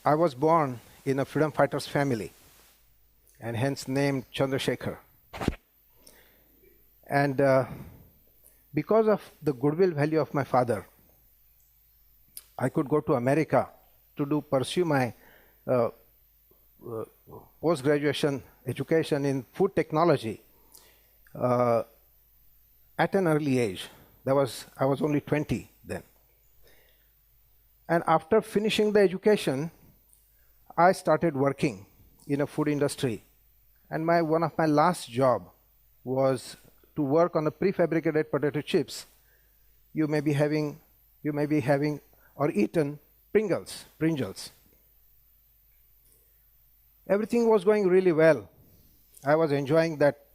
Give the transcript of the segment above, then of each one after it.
I was born in a freedom fighter's family and hence named Chandrashekhar. And because of the goodwill value of my father, I could go to America to pursue my post-graduation education in food technology at an early age. I was only 20 then. And after finishing the education, I started working in a food industry. And one of my last job was to work on the prefabricated potato chips. You may be having or eaten Pringles. Everything was going really well. I was enjoying that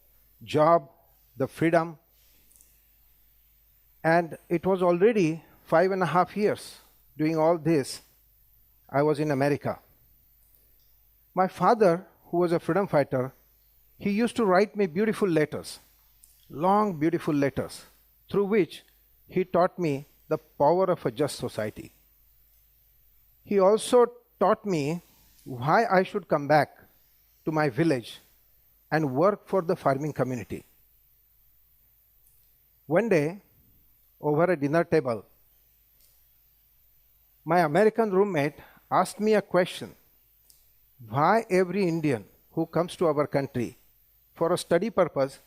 job, the freedom, and it was already 5.5 years doing all this. I was in America. My father, who was a freedom fighter, he used to write me beautiful letters, long, beautiful letters, through which he taught me the power of a just society. He also taught me why I should come back to my village and work for the farming community. One day, over a dinner table, my American roommate asked me a question: why every Indian who comes to our country for a study purpose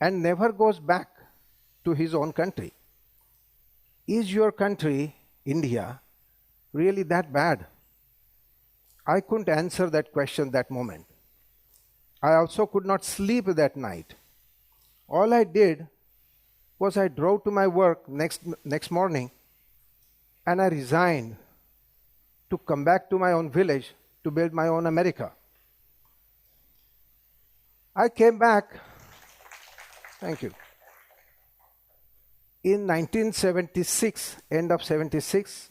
and never goes back to his own country? Is your country, India, really that bad? I couldn't answer that question that moment. I also could not sleep that night. All I did was I drove to my work next morning and I resigned to come back to my own village to build my own America. I came back, thank you, in 1976, end of 76,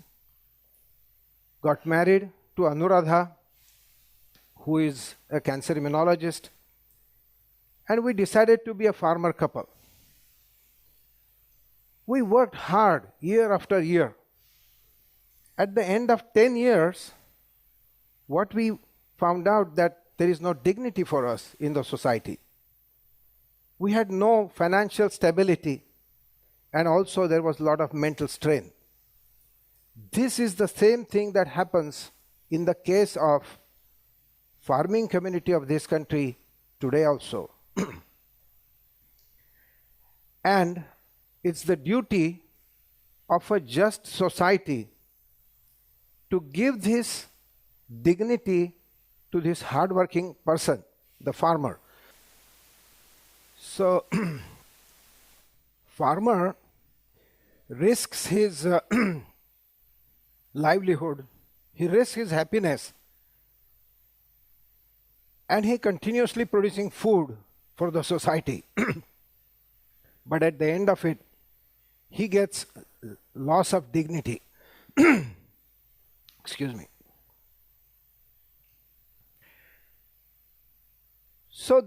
got married to Anuradha, who is a cancer immunologist, and we decided to be a farmer couple. We worked hard year after year. At the end of 10 years, what we found out that there is no dignity for us in the society. We had no financial stability, and also there was a lot of mental strain. This is the same thing that happens in the case of farming community of this country today also. And it's the duty of a just society to give this dignity to this hardworking person, the farmer. So, farmer risks his livelihood, he risks his happiness, and he continuously producing food for the society. But at the end of it, he gets loss of dignity. Excuse me. So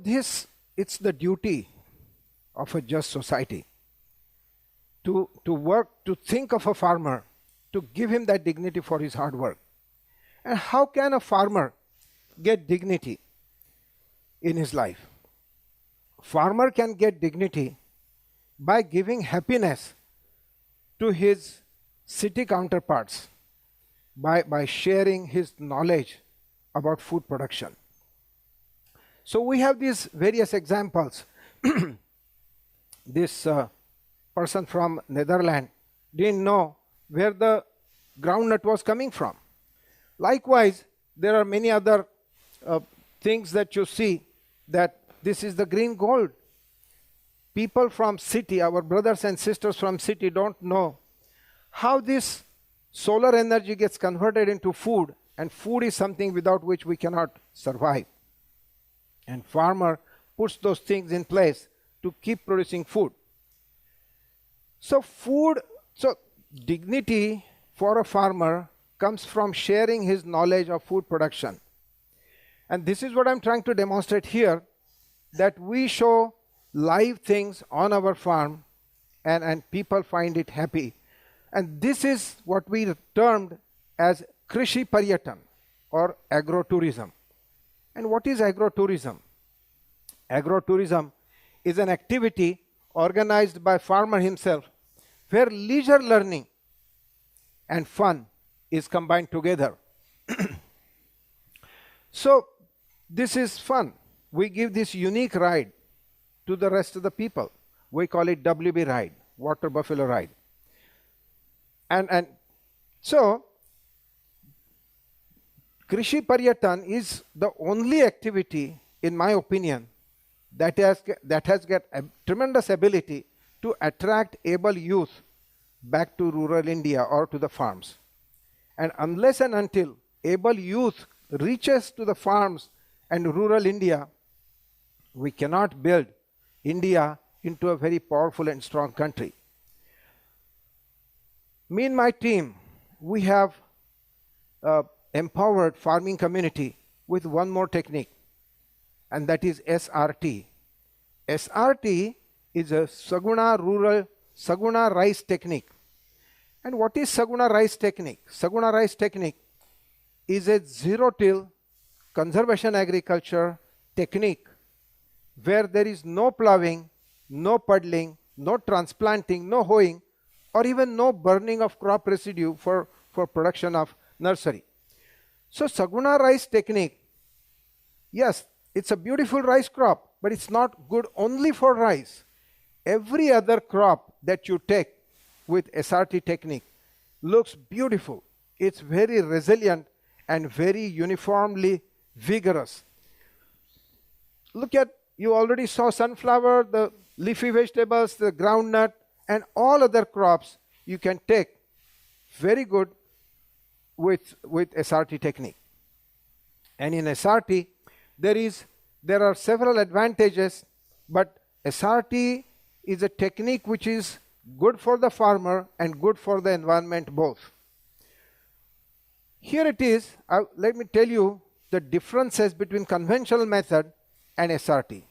it's the duty of a just society to work, to think of a farmer, to give him that dignity for his hard work. And how can a farmer get dignity in his life? Farmer can get dignity by giving happiness to his city counterparts, by sharing his knowledge about food production. So we have these various examples. This person from Netherlands didn't know where the groundnut was coming from. Likewise, there are many other things that you see that this is the green gold. People from city, our brothers and sisters from city don't know how this solar energy gets converted into food, and food is something without which we cannot survive. And farmer puts those things in place to keep producing food. So dignity for a farmer comes from sharing his knowledge of food production. And this is what I'm trying to demonstrate here, that we show live things on our farm and people find it happy. And this is what we termed as Krishi Paryatan or agro-tourism. And what is agro-tourism? Agro-tourism is an activity organized by farmer himself where leisure learning and fun is combined together. So this is fun. We give this unique ride to the rest of the people. We call it WB ride, water buffalo ride. And so Krishi Paryatan is the only activity, in my opinion, that has got a tremendous ability to attract able youth back to rural India or to the farms. And unless and until able youth reaches to the farms and rural India, we cannot build India into a very powerful and strong country. Me and my team, we have empowered farming community with one more technique, and that is SRT. SRT is a Saguna Rice Technique. And what is Saguna Rice Technique? Saguna Rice Technique is a zero-till conservation agriculture technique where there is no ploughing, no puddling, no transplanting, no hoeing, or even no burning of crop residue for production of nursery. So Saguna Rice Technique, yes, it's a beautiful rice crop, but it's not good only for rice. Every other crop that you take with SRT technique looks beautiful. It's very resilient and very uniformly vigorous. Look at, you already saw sunflower, the leafy vegetables, the groundnut, and all other crops you can take very good with SRT technique. And in SRT, there are several advantages, but SRT is a technique which is good for the farmer and good for the environment both. Here it is. Let me tell you the differences between conventional method and SRT.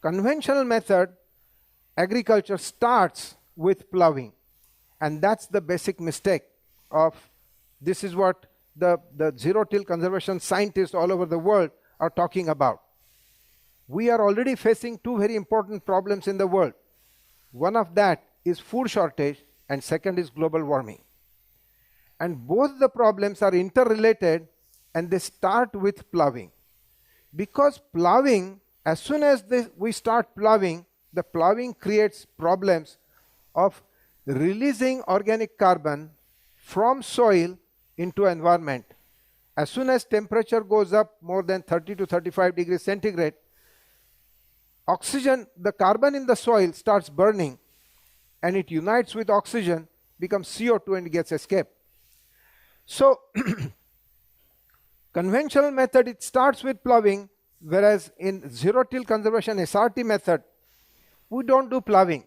Conventional method agriculture starts with ploughing, and that's the basic mistake of this is what the zero-till conservation scientists all over the world are talking about. We are already facing two very important problems in the world. One of that is food shortage, and second is global warming. And both the problems are interrelated, and they start with ploughing. Because ploughing, as soon as we start ploughing, the ploughing creates problems of releasing organic carbon from soil into environment. As soon as temperature goes up more than 30 to 35 degrees centigrade, oxygen, the carbon in the soil starts burning, and it unites with oxygen, becomes CO2, and gets escaped. So conventional method, it starts with ploughing, whereas in zero-till conservation SRT method, we don't do ploughing.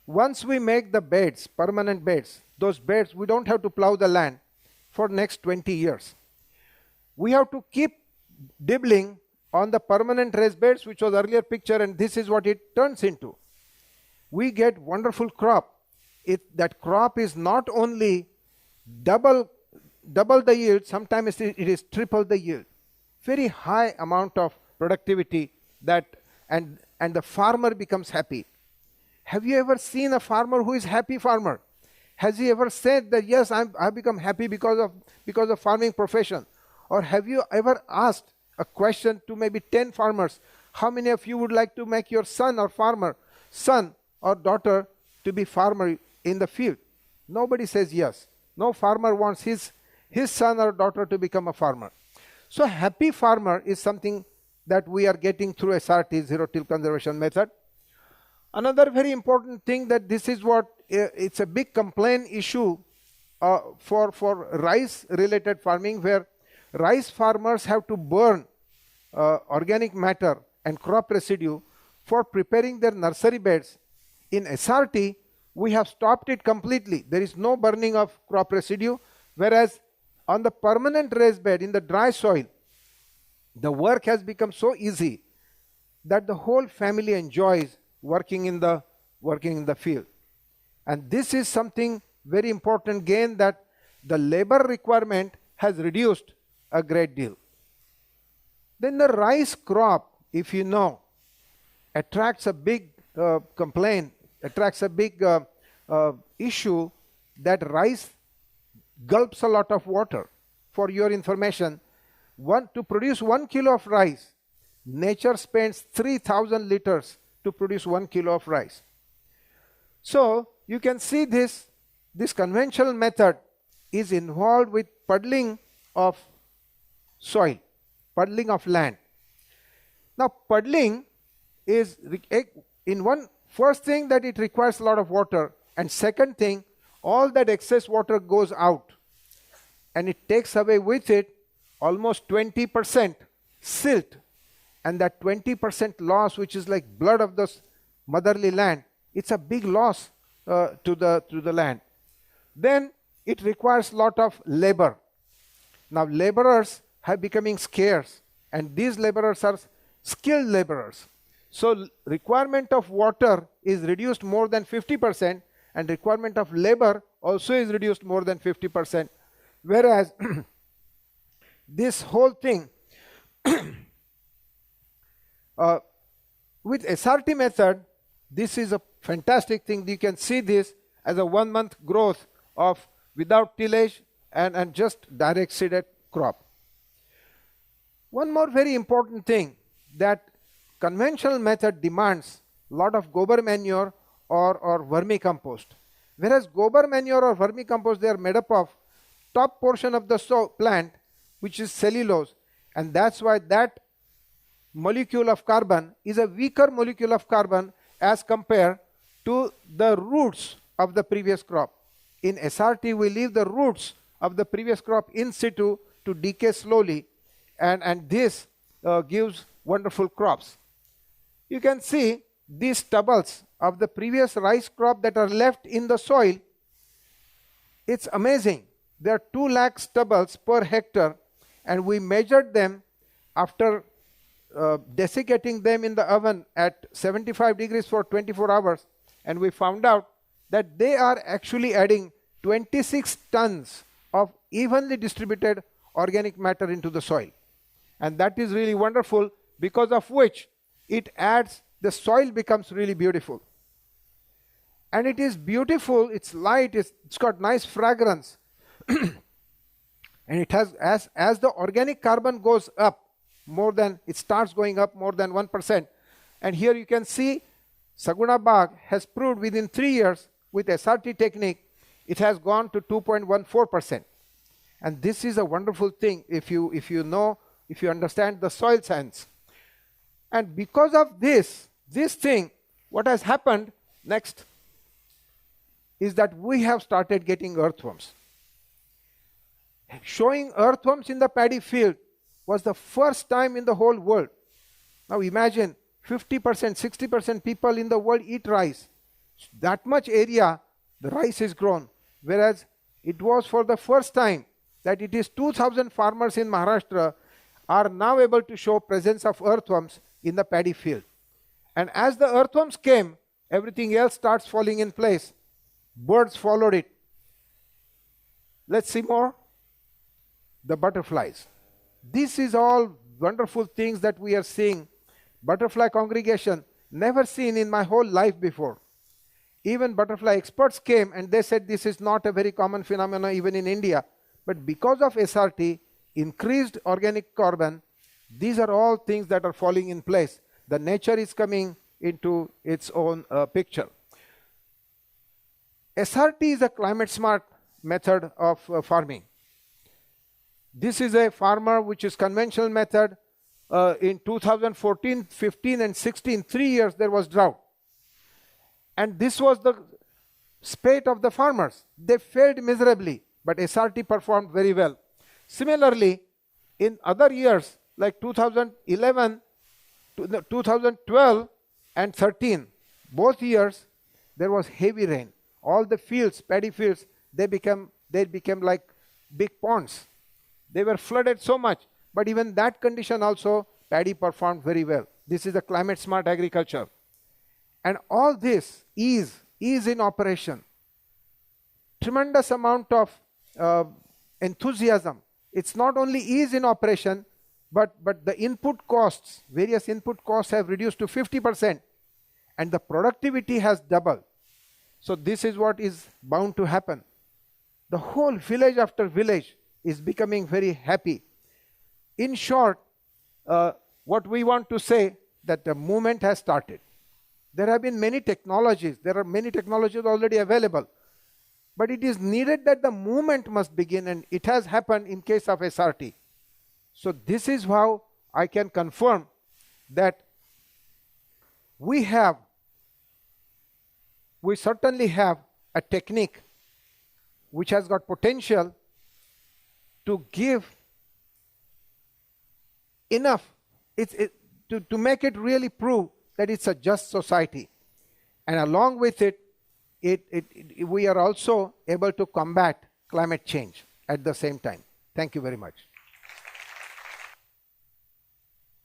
Once we make the beds, permanent beds, those beds, we don't have to plough the land for next 20 years. We have to keep dibbling on the permanent raised beds, which was earlier picture, and this is what it turns into. We get wonderful crop. That crop is not only double the yield, sometimes it is triple the yield. Very high amount of productivity and the farmer becomes happy. Have you ever seen a farmer who is happy farmer? Has he ever said that, yes, I've become happy because of farming profession? Or have you ever asked a question to maybe 10 farmers, how many of you would like to make your son or daughter to be farmer in the field? Nobody says yes. No farmer wants his son or daughter to become a farmer. So happy farmer is something that we are getting through SRT, zero-till conservation method. Another very important thing that this is what, it's a big complaint issue for rice related farming, where rice farmers have to burn organic matter and crop residue for preparing their nursery beds. In SRT, we have stopped it completely. There is no burning of crop residue, whereas on the permanent raised bed in the dry soil, the work has become so easy that the whole family enjoys working in the field. And this is something very important gain, that the labor requirement has reduced a great deal. Then the rice crop, if you know, attracts a big complaint, attracts a big issue that rice gulps a lot of water. For your information, to produce 1 kilo of rice, nature spends 3,000 liters to produce 1 kilo of rice. So you can see this conventional method is involved with puddling of soil, puddling of land. Now puddling is first thing that it requires a lot of water, and second thing, all that excess water goes out and it takes away with it almost 20% silt, and that 20% loss, which is like blood of the motherly land, it's a big loss to the land. Then it requires a lot of labor. Now laborers are becoming scarce, and these laborers are skilled laborers. So requirement of water is reduced more than 50%, and requirement of labor also is reduced more than 50%. Whereas this whole thing with SRT method, this is a fantastic thing. You can see this as a 1 month growth of without tillage and just direct seeded crop. One more very important thing, that conventional method demands a lot of gobar manure or vermicompost. Whereas gobar manure or vermicompost, they are made up of top portion of the plant, which is cellulose, and that's why that molecule of carbon is a weaker molecule of carbon as compared to the roots of the previous crop. In SRT, we leave the roots of the previous crop in situ to decay slowly, and this gives wonderful crops. You can see these stubbles of the previous rice crop that are left in the soil. It's amazing. There are 2 lakh stubbles per hectare, and we measured them after desiccating them in the oven at 75 degrees for 24 hours, and we found out that they are actually adding 26 tons of evenly distributed organic matter into the soil. And that is really wonderful, because of which it adds, the soil becomes really beautiful. And it is beautiful, it's light, it's got nice fragrance. And it has, as the organic carbon goes up, it starts going up more than 1%. And here you can see Saguna Baug has proved within 3 years with SRT technique, it has gone to 2.14%. And this is a wonderful thing if you understand the soil science. And because of this thing, what has happened next is that we have started getting earthworms. Showing earthworms in the paddy field was the first time in the whole world. Now imagine 50%, 60% people in the world eat rice. That much area, the rice is grown. Whereas it was for the first time that it is 2,000 farmers in Maharashtra are now able to show presence of earthworms in the paddy field. And as the earthworms came, everything else starts falling in place. Birds followed it. Let's see more. The butterflies. This is all wonderful things that we are seeing. Butterfly congregation, never seen in my whole life before. Even butterfly experts came and they said this is not a very common phenomenon even in India. But because of SRT, increased organic carbon, these are all things that are falling in place. The nature is coming into its own picture. SRT is a climate smart method of farming. This is a farmer which is conventional method. In 2014, 15 and 16, 3 years there was drought. And this was the spate of the farmers. They failed miserably, but SRT performed very well. Similarly, in other years like 2011, 2012 and 13, both years there was heavy rain. All the fields, paddy fields, they became like big ponds. They were flooded so much, but even that condition also, paddy performed very well. This is a climate smart agriculture. And all this is in operation. Tremendous amount of enthusiasm It's not only is in operation, but the input costs, various input costs have reduced to 50%, and the productivity has doubled. So this is what is bound to happen. The whole village after village is becoming very happy. In short, what we want to say, that the movement has started. There have been many technologies. There are many technologies already available. But it is needed that the movement must begin, and it has happened in case of SRT. So this is how I can confirm that we certainly have a technique which has got potential to give enough to make it really prove that it's a just society. And along with it, we are also able to combat climate change at the same time. Thank you very much.